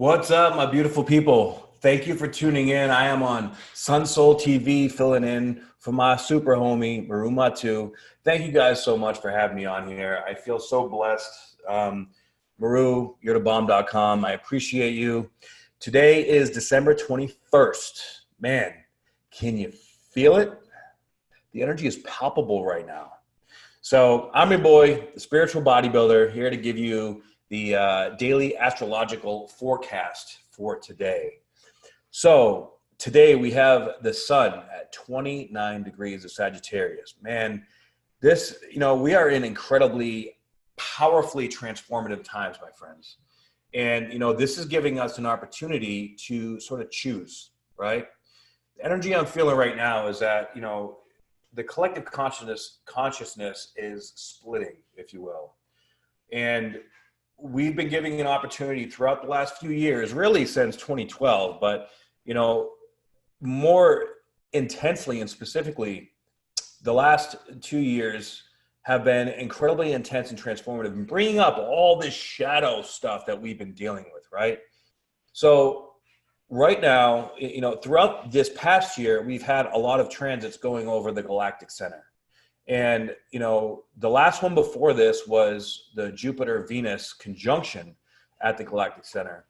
What's up, my beautiful people? Thank you for tuning in. I am on Sun Soul TV, filling in for my super homie, Maru Matu. Thank you guys so much for having me on here. I feel so blessed. Maru, you're the bomb.com. I appreciate you. Today is December 21st. Man, can you feel it? The energy is palpable right now. So I'm your boy, the spiritual bodybuilder, here to give you the daily astrological forecast for today. So today we have the sun at 29 degrees of Sagittarius. Man, this, we are in incredibly powerfully transformative times, my friends. And, this is giving us an opportunity to sort of choose, right? The energy I'm feeling right now is that, the collective consciousness is splitting, if you will. And we've been giving an opportunity throughout the last few years, really since 2012, but, more intensely and specifically, the last 2 years have been incredibly intense and transformative and bringing up all this shadow stuff that we've been dealing with, right? So right now, throughout this past year, we've had a lot of transits going over the galactic center. And, the last one before this was the Jupiter-Venus conjunction at the galactic center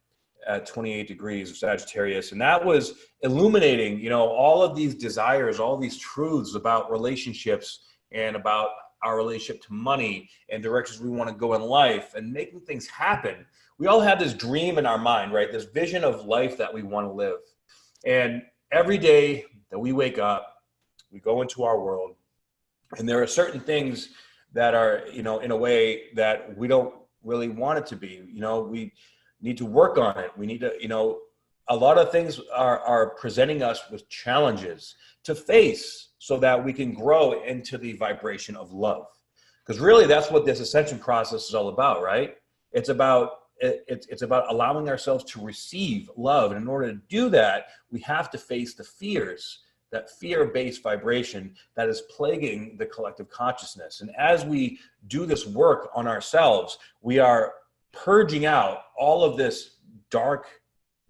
at 28 degrees of Sagittarius. And that was illuminating, all of these desires, all these truths about relationships and about our relationship to money and directions we want to go in life and making things happen. We all have this dream in our mind, right? This vision of life that we want to live. And every day that we wake up, we go into our world, and there are certain things that are, in a way that we don't really want it to be. We need to work on it. We need to, a lot of things are presenting us with challenges to face so that we can grow into the vibration of love. Because really that's what this ascension process is all about, right? It's about allowing ourselves to receive love. And in order to do that, we have to face the fears, that fear-based vibration that is plaguing the collective consciousness. And as we do this work on ourselves, we are purging out all of this dark,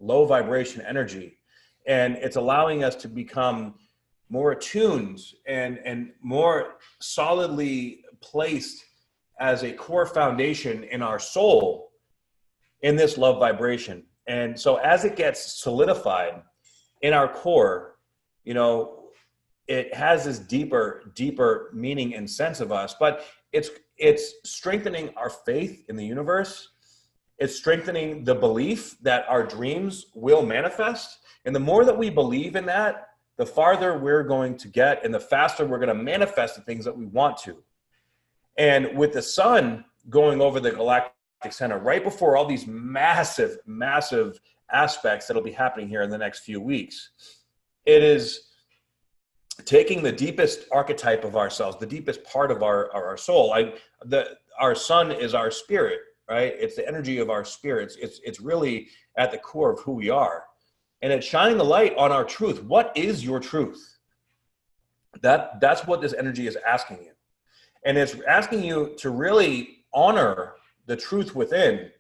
low vibration energy. And it's allowing us to become more attuned and more solidly placed as a core foundation in our soul in this love vibration. And so as it gets solidified in our core, it has this deeper meaning and sense of us, but it's strengthening our faith in the universe. It's strengthening the belief that our dreams will manifest. And the more that we believe in that, the farther we're going to get and the faster we're going to manifest the things that we want to. And with the sun going over the galactic center right before all these massive aspects that'll be happening here in the next few weeks, it is taking the deepest archetype of ourselves, the deepest part of our soul. Our sun is our spirit, right? It's the energy of our spirits. It's really at the core of who we are. And it's shining the light on our truth. What is your truth? That's what this energy is asking you. And it's asking you to really honor the truth within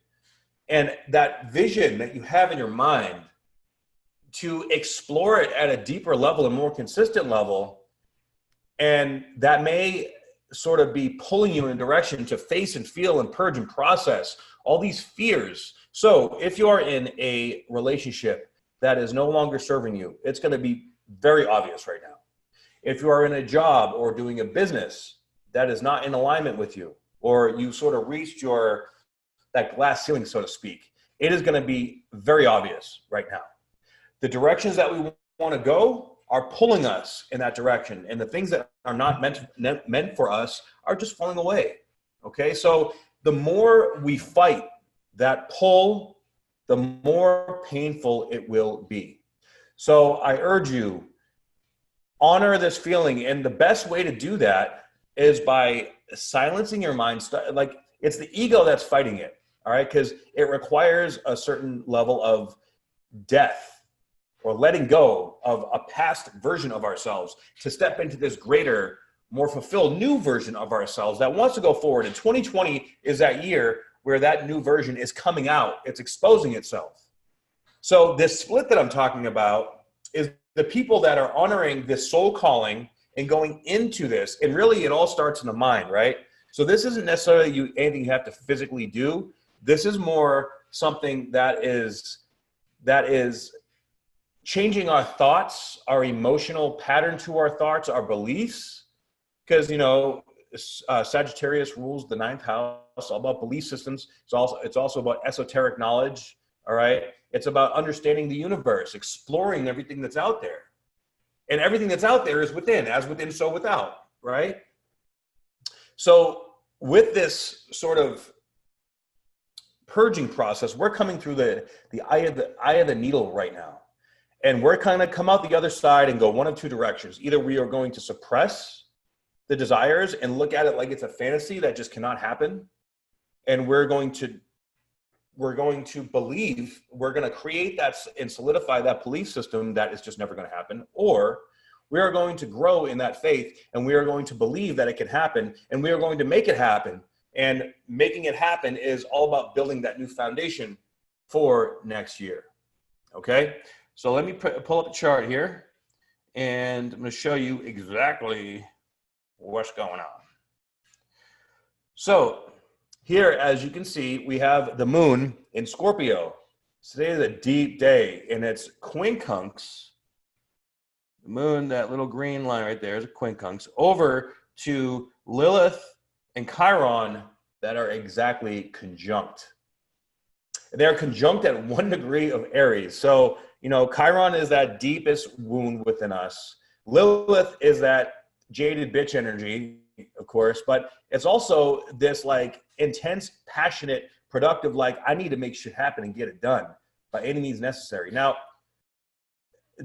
and that vision that you have in your mind, to explore it at a deeper level and more consistent level. And that may sort of be pulling you in a direction to face and feel and purge and process all these fears. So if you're in a relationship that is no longer serving you, it's going to be very obvious right now. If you are in a job or doing a business that is not in alignment with you, or you sort of reached that glass ceiling, so to speak, it is going to be very obvious right now. The directions that we want to go are pulling us in that direction. And the things that are not meant for us are just falling away. Okay. So the more we fight that pull, the more painful it will be. So I urge you, honor this feeling. And the best way to do that is by silencing your mind. Like, it's the ego that's fighting it. All right. Because it requires a certain level of death, or letting go of a past version of ourselves to step into this greater, more fulfilled new version of ourselves that wants to go forward. And 2020 is that year where that new version is coming out. It's exposing itself. So this split that I'm talking about is the people that are honoring this soul calling and going into this. And really, it all starts in the mind, right? So this isn't necessarily anything you have to physically do. This is more something that is changing our thoughts, our emotional pattern to our thoughts, our beliefs. Because, you know, Sagittarius rules the 9th house, all about belief systems. It's also about esoteric knowledge, all right? It's about understanding the universe, exploring everything that's out there. And everything that's out there is within, as within, so without, right? So with this sort of purging process, we're coming through the eye of the needle right now. And we're kind of come out the other side and go one of two directions. Either we are going to suppress the desires and look at it like it's a fantasy that just cannot happen. And we're going to believe, we're going to create that and solidify that belief system that is just never going to happen. Or we are going to grow in that faith and we are going to believe that it can happen and we are going to make it happen. And making it happen is all about building that new foundation for next year. Okay. So let me pull up a chart here and I'm going to show you exactly what's going on. So here, as you can see, we have the moon in Scorpio. Today is a deep day and it's quincunx. The moon, that little green line right there is a quincunx over to Lilith and Chiron that are exactly conjunct. They're conjunct at 1 degree of Aries. So, you know, Chiron is that deepest wound within us. Lilith is that jaded bitch energy, of course, but it's also this like intense, passionate, productive, like I need to make shit happen and get it done by any means necessary. Now,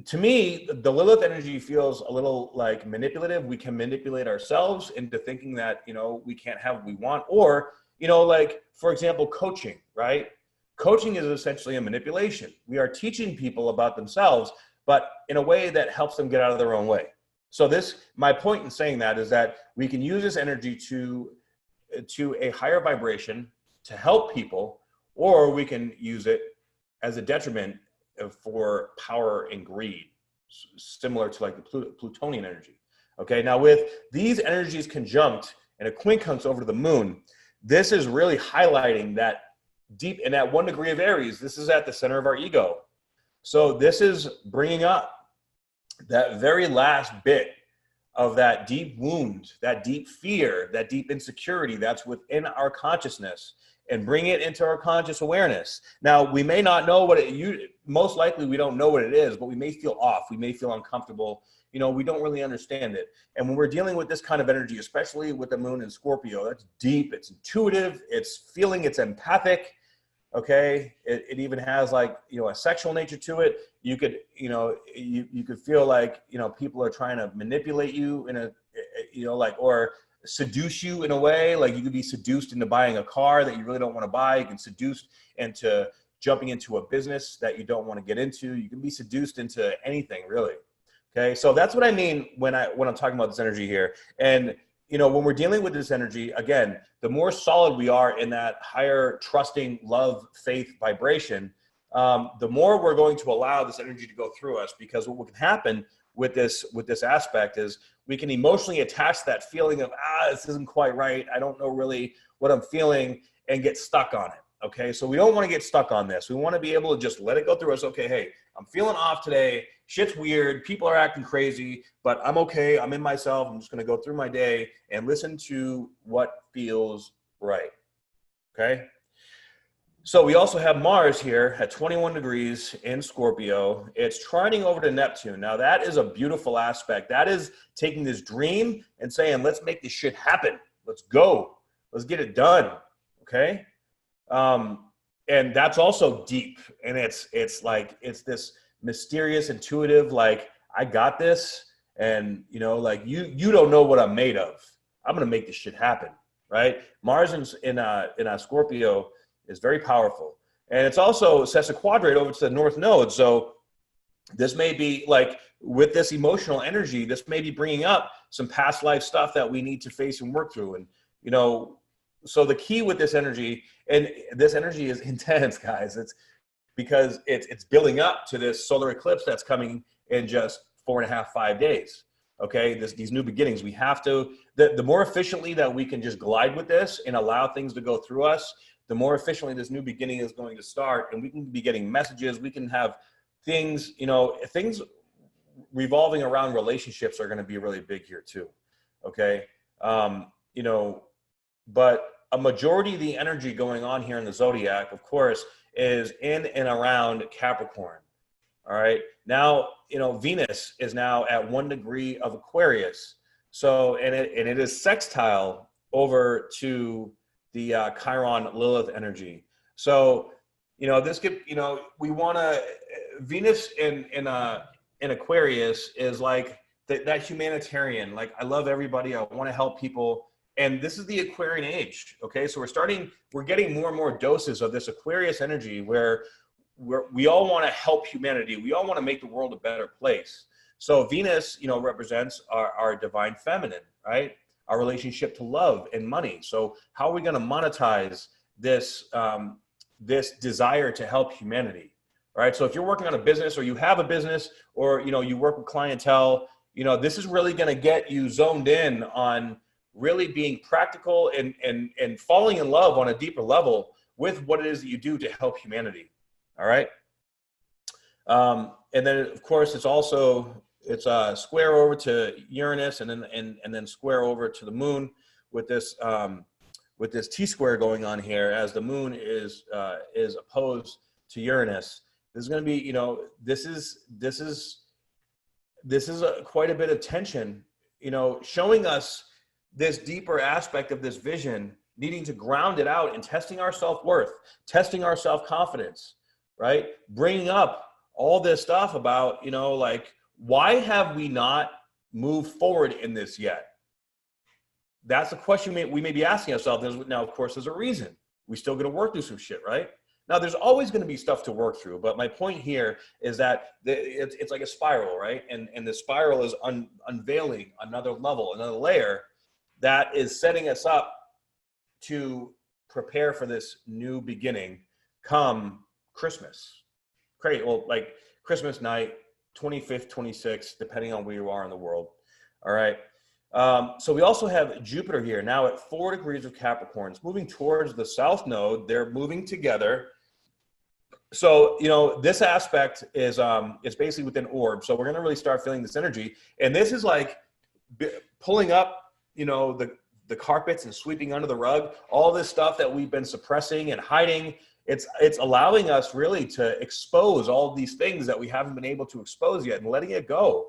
to me, the Lilith energy feels a little like manipulative. We can manipulate ourselves into thinking that, you know, we can't have what we want. Or, you know, like, for example, coaching, right? Coaching is essentially a manipulation. We are teaching people about themselves, but in a way that helps them get out of their own way. So my point in saying that is that we can use this energy to a higher vibration to help people, or we can use it as a detriment for power and greed, similar to like the Plutonian energy. Okay, now with these energies conjunct and a quincunx over to the moon, this is really highlighting that deep in that 1 degree of Aries. This is at the center of our ego. So this is bringing up that very last bit of that deep wound, that deep fear, that deep insecurity that's within our consciousness, and bring it into our conscious awareness. Now, we may not know most likely we don't know what it is, but we may feel off. We may feel uncomfortable. You know, we don't really understand it. And when we're dealing with this kind of energy, especially with the moon in Scorpio, that's deep, it's intuitive, it's feeling, it's empathic. Okay. It even has like, you know, a sexual nature to it. You could, you know, you could feel like, you know, people are trying to manipulate you in a, you know, like, or seduce you in a way. Like you could be seduced into buying a car that you really don't want to buy. You can seduce into jumping into a business that you don't want to get into. You can be seduced into anything really. Okay. So that's what I mean when I'm talking about this energy here. And, you know, when we're dealing with this energy, again, the more solid we are in that higher trusting, love, faith vibration, the more we're going to allow this energy to go through us. Because what can happen with this aspect is we can emotionally attach that feeling of, this isn't quite right. I don't know really what I'm feeling, and get stuck on it. Okay. So we don't want to get stuck on this. We want to be able to just let it go through us. Okay. Hey, I'm feeling off today. Shit's weird. People are acting crazy, but I'm okay. I'm in myself. I'm just going to go through my day and listen to what feels right. Okay. So we also have Mars here at 21 degrees in Scorpio. It's trining over to Neptune. Now that is a beautiful aspect. That is taking this dream and saying, let's make this shit happen. Let's go. Let's get it done. Okay. And that's also deep. And it's like, it's this mysterious, intuitive, like, I got this. And, you know, like you don't know what I'm made of. I'm going to make this shit happen. Right. Mars in Scorpio is very powerful. And it's also sets a quadrate over to the North Node. So this may be like, with this emotional energy, this may be bringing up some past life stuff that we need to face and work through. And, you know, so the key with this energy, and this energy is intense, guys. because it's building up to this solar eclipse that's coming in just 4.5, 5 days. Okay, these new beginnings, we have to, the more efficiently that we can just glide with this and allow things to go through us, the more efficiently this new beginning is going to start, and we can be getting messages. We can have things, things revolving around relationships are going to be really big here too. Okay, but a majority of the energy going on here in the zodiac, of course, is in and around Capricorn. All right. Now, Venus is now at 1 degree of Aquarius. So, and it is sextile over to the Chiron Lilith energy. So, this could, we want to, Venus in Aquarius is like that humanitarian, like, I love everybody. I want to help people. And this is the Aquarian age. Okay. So we're getting more and more doses of this Aquarius energy where we all want to help humanity. We all want to make the world a better place. So Venus, represents our divine feminine, right? Our relationship to love and money. So how are we going to monetize this, this desire to help humanity, right? So if you're working on a business, or you have a business, or, you work with clientele, this is really going to get you zoned in on really being practical and falling in love on a deeper level with what it is that you do to help humanity. All right. And then of course it's square over to Uranus, and then square over to the moon with this T-square going on here, as the moon is opposed to Uranus. This is going to be, this is quite a bit of tension, showing us this deeper aspect of this vision, needing to ground it out and testing our self-worth, testing our self-confidence. Right? Bringing up all this stuff about, why have we not moved forward in this yet? That's the question we may be asking ourselves. Now, of course, there's a reason. We still got to work through some shit, right? Now, there's always going to be stuff to work through. But my point here is that it's like a spiral, right? And the spiral is unveiling another level, another layer that is setting us up to prepare for this new beginning come Christmas. Great. Well, like Christmas night, 25th, 26th, depending on where you are in the world. All right. So we also have Jupiter here now at 4 degrees of Capricorn. It's moving towards the south node. They're moving together. So, this aspect is it's basically within orb. So we're going to really start feeling this energy. And this is like pulling up, the carpets and sweeping under the rug, all this stuff that we've been suppressing and hiding. It's allowing us really to expose all these things that we haven't been able to expose yet, and letting it go,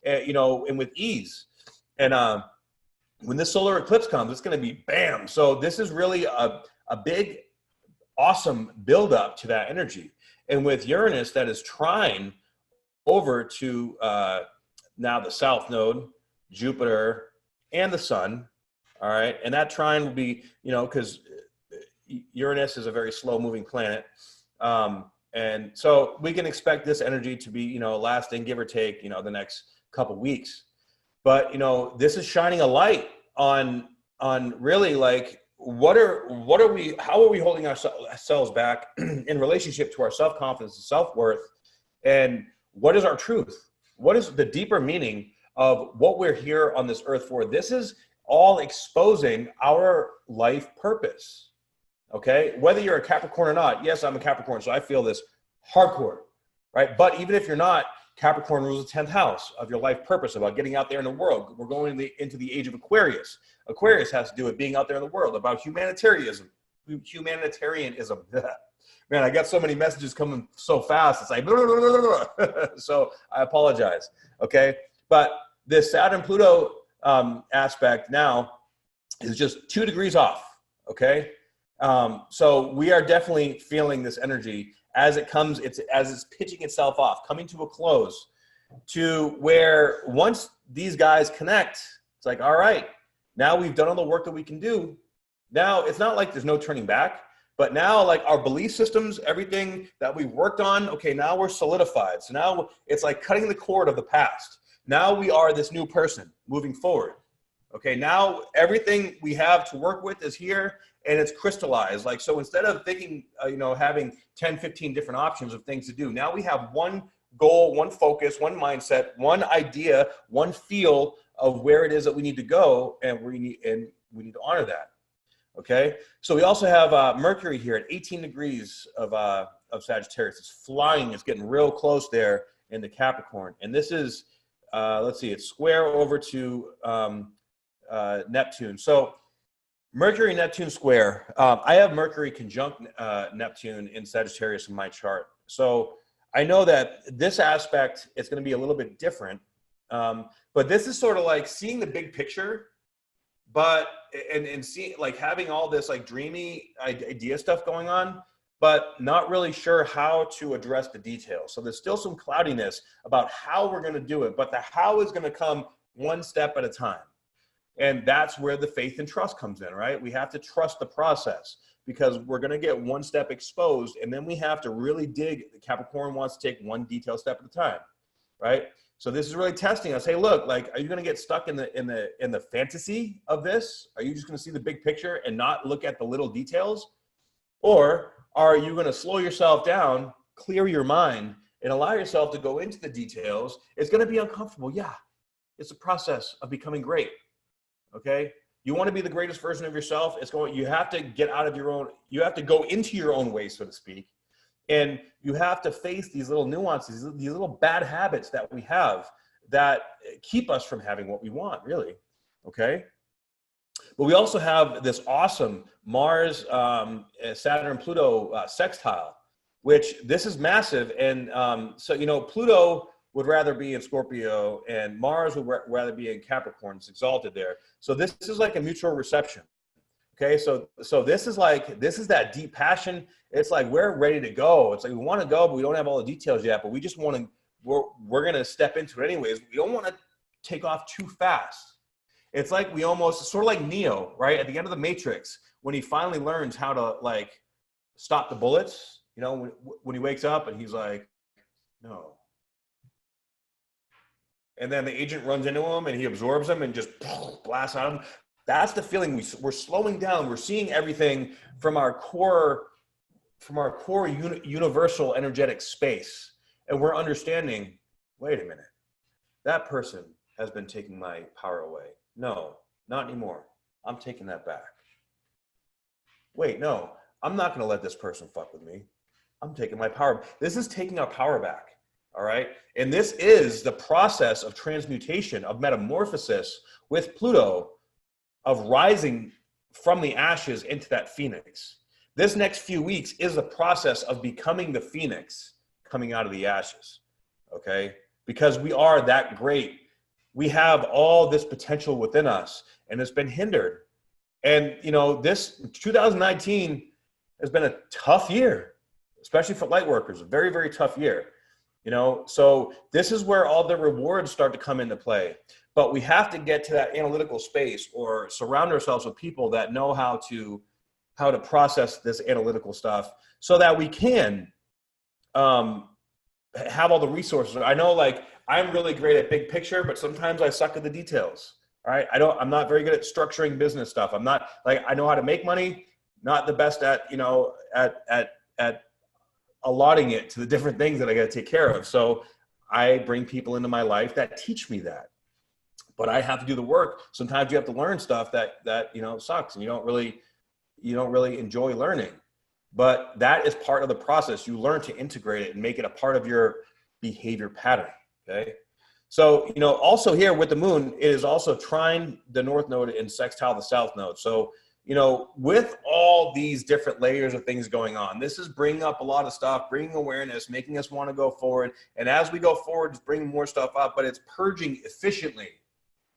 and with ease. And when this solar eclipse comes, it's going to be bam. So this is really a big, awesome buildup to that energy. And with Uranus, that is trine over to now the south node, Jupiter, and the sun. All right. And that trine will be, because Uranus is a very slow moving planet. And so we can expect this energy to be, lasting, give or take, the next couple weeks. But, this is shining a light on really like, how are we holding ourselves back in relationship to our self-confidence and self-worth? And what is our truth? What is the deeper meaning of what we're here on this earth for? This is all exposing our life purpose. Okay, whether you're a Capricorn or not. Yes, I'm a Capricorn, so I feel this hardcore, right? But even if you're not, Capricorn rules the 10th house of your life purpose, about getting out there in the world. We're going into the age of Aquarius. Aquarius has to do with being out there in the world, about humanitarianism. Man, I got so many messages coming so fast. It's like, blah, blah, blah, blah. So I apologize. Okay, but this Saturn-Pluto aspect now is just 2 degrees off. Okay. So we are definitely feeling this energy as it comes, as it's pitching itself off, coming to a close, to where once these guys connect, it's like, all right, now we've done all the work that we can do. Now it's not like there's no turning back, but now like our belief systems, everything that we've worked on, okay, now we're solidified. So now it's like cutting the cord of the past. Now we are this new person moving forward. Okay, now everything we have to work with is here, and it's crystallized. Like, so instead of thinking, you know, having 10, 15 different options of things to do, now we have one goal, one focus, one mindset, one idea, one feel of where it is that we need to go, and we need to honor that. Okay, so we also have Mercury here at 18 degrees of Sagittarius. It's flying. It's getting real close there into Capricorn, and this is let's see, it's square over to Neptune. So Mercury Neptune square. I have Mercury conjunct Neptune in Sagittarius in my chart, so I know that this aspect is going to be a little bit different, but this is sort of like seeing the big picture, but and see, like, having all this like dreamy idea stuff going on, but not really sure how to address the details. So there's still some cloudiness about how we're going to do it, but the how is going to come one step at a time. And that's where the faith and trust comes in, right? We have to trust the process, because we're going to get one step exposed, and then we have to really dig. Capricorn wants to take one detailed step at a time, right? So this is really testing us. Hey, look, like, are you going to get stuck in the fantasy of this? Are you just going to see the big picture and not look at the little details? Or are you going to slow yourself down, clear your mind, and allow yourself to go into the details? It's going to be uncomfortable. Yeah, it's a process of becoming great. Okay. You want to be the greatest version of yourself. You have to get out of your own, you have to go into your own way, so to speak. And you have to face these little nuances, these little bad habits that we have that keep us from having what we want, really. Okay. But we also have this awesome Mars, Saturn, Pluto sextile, which this is massive. And so, you know, Pluto would rather be in Scorpio, and Mars would rather be in Capricorn. It's exalted there. So this is like a mutual reception. Okay, so this is that deep passion. It's like we're ready to go. It's like we want to go, but we don't have all the details yet. But we just want to. We're going to step into it anyways. We don't want to take off too fast. It's like we almost sort of like Neo, right? At the end of the Matrix, when he finally learns how to like stop the bullets. You know, when he wakes up and he's like, no. And then the agent runs into him and he absorbs him and just blasts out him. That's the feeling. We're slowing down. We're seeing everything from our core universal energetic space. And we're understanding, wait a minute, that person has been taking my power away. No, not anymore. I'm taking that back. Wait, no, I'm not going to let this person fuck with me. I'm taking my power. This is taking our power back. All right. And this is the process of transmutation, of metamorphosis with Pluto, of rising from the ashes into that phoenix. This next few weeks is the process of becoming the phoenix coming out of the ashes. Okay. Because we are that great. We have all this potential within us, and it's been hindered. And, you know, this 2019 has been a tough year, especially for light workers, a very, very tough year. You know, so this is where all the rewards start to come into play. But we have to get to that analytical space, or surround ourselves with people that know how to process this analytical stuff, so that we can have all the resources. I know, like, I'm really great at big picture, but sometimes I suck at the details. All right. I'm not very good at structuring business stuff. I'm not, like, I know how to make money, not the best at, you know, at allotting it to the different things that I got to take care of. So I bring people into my life that teach me that, but I have to do the work. Sometimes you have to learn stuff that, you know, sucks, and you don't really enjoy learning, but that is part of the process. You learn to integrate it and make it a part of your behavior pattern. Okay. So, you know, also here with the moon, it is also trine the north node and sextile the south node. So, you know, with all these different layers of things going on, this is bringing up a lot of stuff, bringing awareness, making us want to go forward. And as we go forward, it's bringing more stuff up, but it's purging efficiently.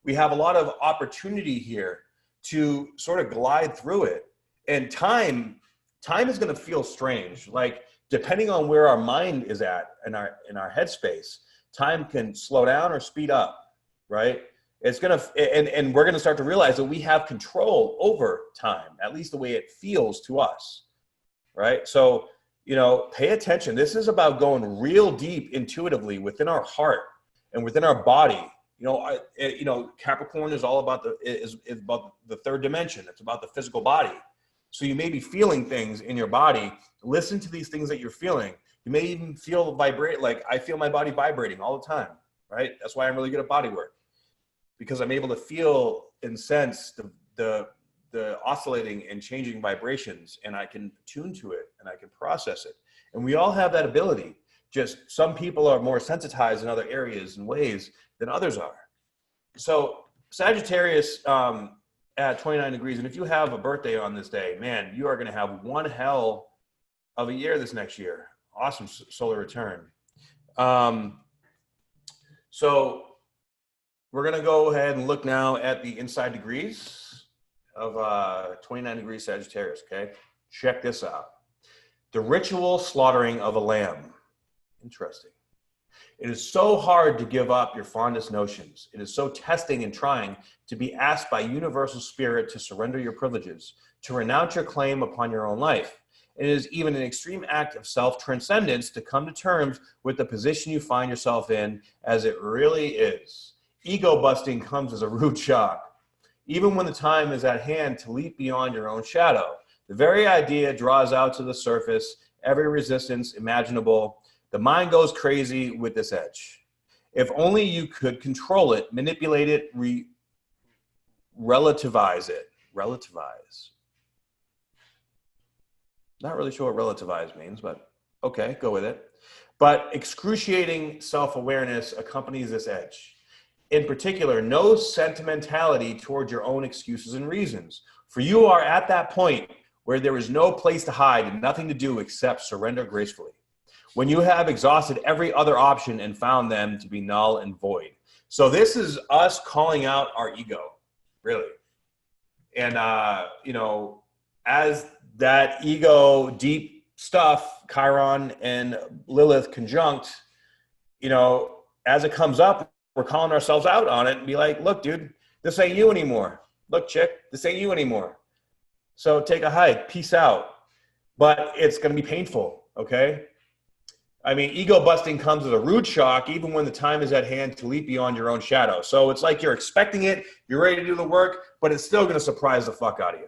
We have a lot of opportunity here to sort of glide through it. And time is going to feel strange. Like, depending on where our mind is at in our headspace, time can slow down or speed up, right? It's going to, and we're going to start to realize that we have control over time, at least the way it feels to us, right? So, you know, pay attention. This is about going real deep intuitively within our heart and within our body. You know, Capricorn is all about is about the third dimension. It's about the physical body. So you may be feeling things in your body. Listen to these things that you're feeling. You may even feel vibrate. Like I feel my body vibrating all the time, right? That's why I'm really good at body work, because I'm able to feel and sense the oscillating and changing vibrations, and I can tune to it and I can process it. And we all have that ability. Just some people are more sensitized in other areas and ways than others are. So Sagittarius at 29 degrees. And if you have a birthday on this day, man, you are going to have one hell of a year this next year. Awesome solar return. So we're going to go ahead and look now at the inside degrees of 29 degrees Sagittarius, okay? Check this out. The ritual slaughtering of a lamb. Interesting. It is so hard to give up your fondest notions. It is so testing and trying to be asked by universal spirit to surrender your privileges, to renounce your claim upon your own life. It is even an extreme act of self-transcendence to come to terms with the position you find yourself in as it really is. Ego busting comes as a rude shock. Even when the time is at hand to leap beyond your own shadow, the very idea draws out to the surface every resistance imaginable. The mind goes crazy with this edge. If only you could control it, manipulate it, relativize it. Relativize. Not really sure what relativize means, but okay, go with it. But excruciating self-awareness accompanies this edge. In particular, no sentimentality towards your own excuses and reasons. For you are at that point where there is no place to hide and nothing to do except surrender gracefully. When you have exhausted every other option and found them to be null and void. So this is us calling out our ego, really. And, you know, as that ego deep stuff, Chiron and Lilith conjunct, you know, as it comes up, we're calling ourselves out on it and be like, look, dude, this ain't you anymore. Look, chick, this ain't you anymore. So take a hike, peace out. But it's going to be painful, okay? I mean, ego busting comes as a rude shock, even when the time is at hand to leap beyond your own shadow. So it's like you're expecting it, you're ready to do the work, but it's still going to surprise the fuck out of you,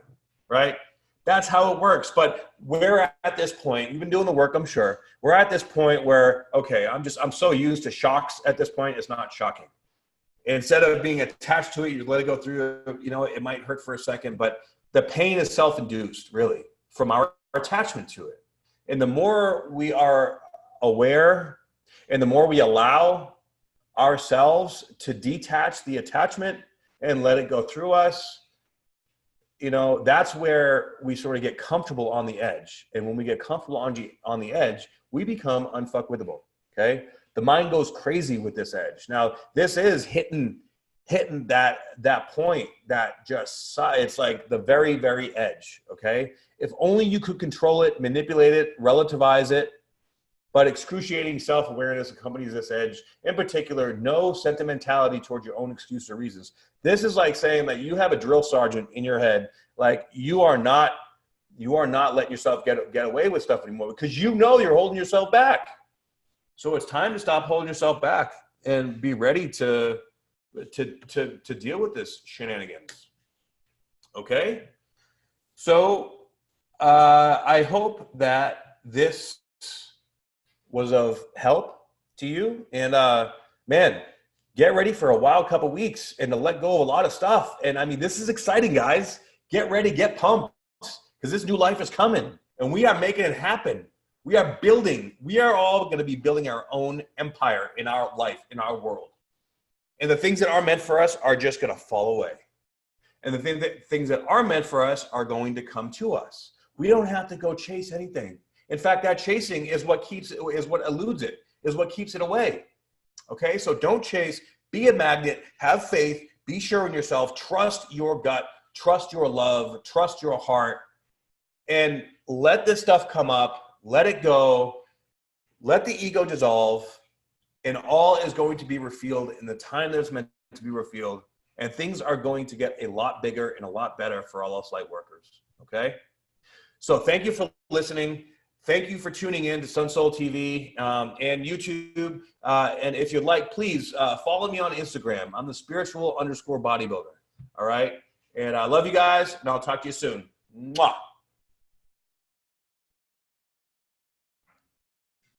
right? That's how it works. But we're at this point, you've been doing the work, I'm sure. We're at this point where, okay, I'm so used to shocks at this point, it's not shocking. Instead of being attached to it, you let it go through, you know, it might hurt for a second, but the pain is self-induced, really, from our attachment to it. And the more we are aware and the more we allow ourselves to detach the attachment and let it go through us, you know, that's where we sort of get comfortable on the edge. And when we get comfortable on the edge, we become unfuckwithable, okay? The mind goes crazy with this edge. Now, this is hitting that point that just, it's like the very, very edge, okay? If only you could control it, manipulate it, relativize it, but excruciating self-awareness accompanies this edge. In particular, no sentimentality towards your own excuses or reasons. This is like saying that you have a drill sergeant in your head, like you are not letting yourself get away with stuff anymore because you know you're holding yourself back. So it's time to stop holding yourself back and be ready to deal with this shenanigans. Okay? So I hope that this was of help to you. And man, get ready for a wild couple weeks and to let go of a lot of stuff. And I mean, this is exciting, guys. Get ready, get pumped, because this new life is coming and we are making it happen. We are all going to be building our own empire in our life, in our world. And the things that are meant for us are just going to fall away. And the things that are meant for us are going to come to us. We don't have to go chase anything. In fact, that chasing is what eludes it, is what keeps it away. Okay, so don't chase, be a magnet, have faith, be sure in yourself, trust your gut, trust your love, trust your heart, and let this stuff come up, let it go, let the ego dissolve, and all is going to be revealed in the time that it's meant to be revealed, and things are going to get a lot bigger and a lot better for all us light workers, okay? So thank you for listening. Thank you for tuning in to Sun Soul TV and YouTube. And if you'd like, please follow me on Instagram. I'm the spiritual_bodybuilder. All right. And I love you guys, and I'll talk to you soon. Mwah.